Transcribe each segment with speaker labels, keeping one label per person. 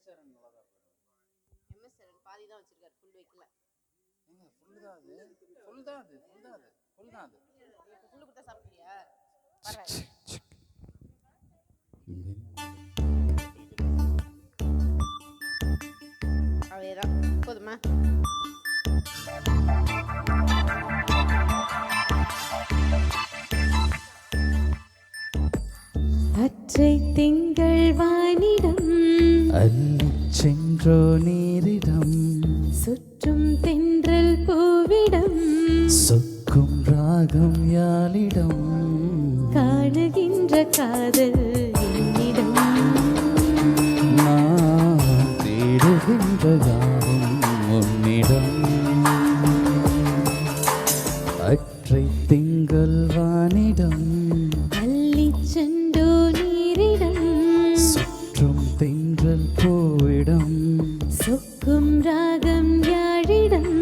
Speaker 1: MS பாதி தான் வச்சிருக்காரு, ஃபுல் வைக்கல.
Speaker 2: ஃபுல் தான் அது, ஃபுல் தான் அது, ஃபுல் தான் அது, ஃபுல் தான் அது.
Speaker 1: இப்போ ஃபுல் கொடுத்தா சாப்பிடுறியா? பரவாயில்ல. அவ்வளோதான், போதுமா?
Speaker 3: அற்றை திங்கள் வானிடம்
Speaker 2: அள்ளி சென்றோ நீரிடம்
Speaker 3: சுற்றும் தென்றல் பூவிடம்
Speaker 2: சொக்கும் ராகம் யாழிடம்
Speaker 3: காணுகின்ற காதல் என்னிடம்
Speaker 2: நான் தேடுகின்ற யாவும் உன்னிடம். அற்றை திங்கள் வானிடம்
Speaker 3: அள்ளி சென்றோ நீரிடம்
Speaker 2: சுற்றும் தென்றல் பூவிடம்
Speaker 3: சொக்கும் ராகம் யாழிடம்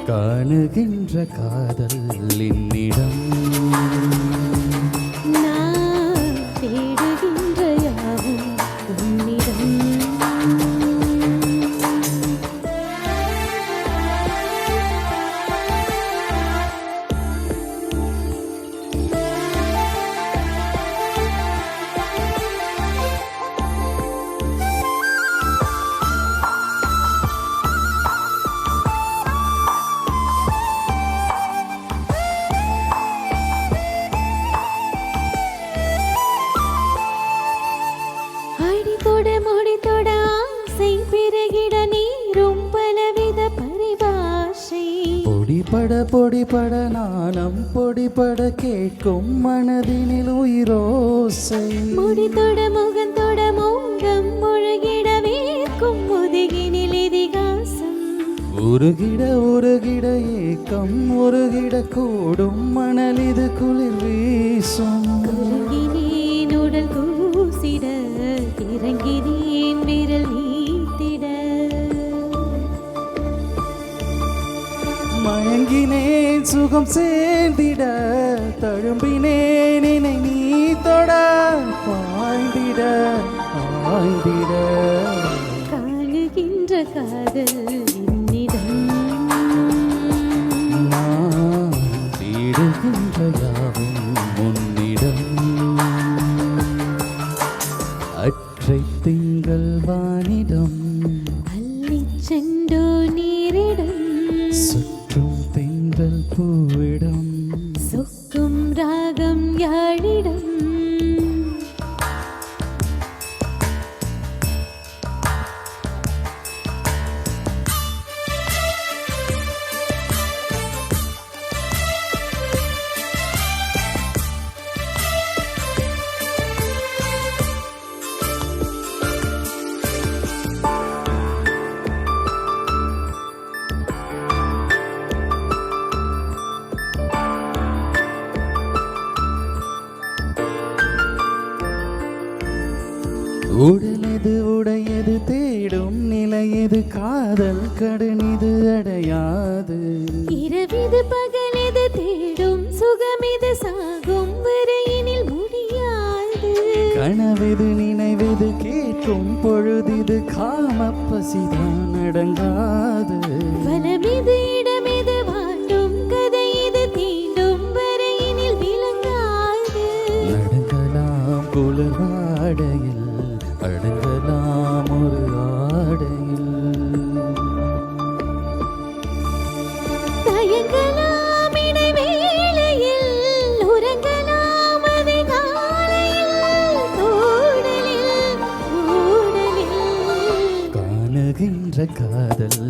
Speaker 2: காணுகின்ற காதல் என்னிடம்.
Speaker 3: நான் தேடுகின்ற யாவும் உன்னிடம். அடித்தொட முடித்தொட ஆசை பெருகிட நீரும் பலவித பரிபாஷை
Speaker 2: பொடிபட நாணம் பொடிபட கேட்கும் மனதினில் உயிரோசை.
Speaker 3: முடித்தொட முகந்தொட மோகம் முழுகிட வேர்க்கும் முதுகினில் இதிகாசம்
Speaker 2: உருகிட உருகிட ஏக்கம் உருகிட கூடும் மணல் இது குளிர் வீசும்.
Speaker 3: குறுகினேன் உடல் கூசிட இறங்கினேன் விரல் நீத்திட
Speaker 2: மயங்கினேன் சுகம் சேர்ந்திட தழும்பினேன் என்னை நீ தொட பாய்ந்திட ஆய்ந்திட
Speaker 3: காணுகின்ற காதல் என்னிடம்
Speaker 2: நான் தேடுகின்ற யாவும் உன்னிடம். அற்றை திங்கள் வானிடம்
Speaker 3: அள்ளி சென்றோ நீரிடம்
Speaker 2: சுற்றும் தென்றல் பூவிடம்
Speaker 3: சொக்கும் ராகம் யாழிடம்
Speaker 2: உடலெது உடையது தேடும் நிலையது காதல் கடுனிது அடையாது.
Speaker 3: இரவிது பகலிது தேடும் சுகமிது சாகும் வரையினில் முடியாது.
Speaker 2: கனவெது நினைவெது கேட்கும் பொழுதிது காம பசிதான் அடங்காது.
Speaker 3: வனமிது இடமிது வாட்டும் கதை இது தீண்டும் வரையினில் விளங்காது.
Speaker 2: நடுங்கலாம் குளிர்வாடையில் அடங்கலாம் ஒரு ஆடையில்.
Speaker 3: தயங்கலாம் இடைவேளையில் உறங்கலாம் அதிகாலையில் ஊடலில் ஊடலில்
Speaker 2: காணுகின்ற காதல்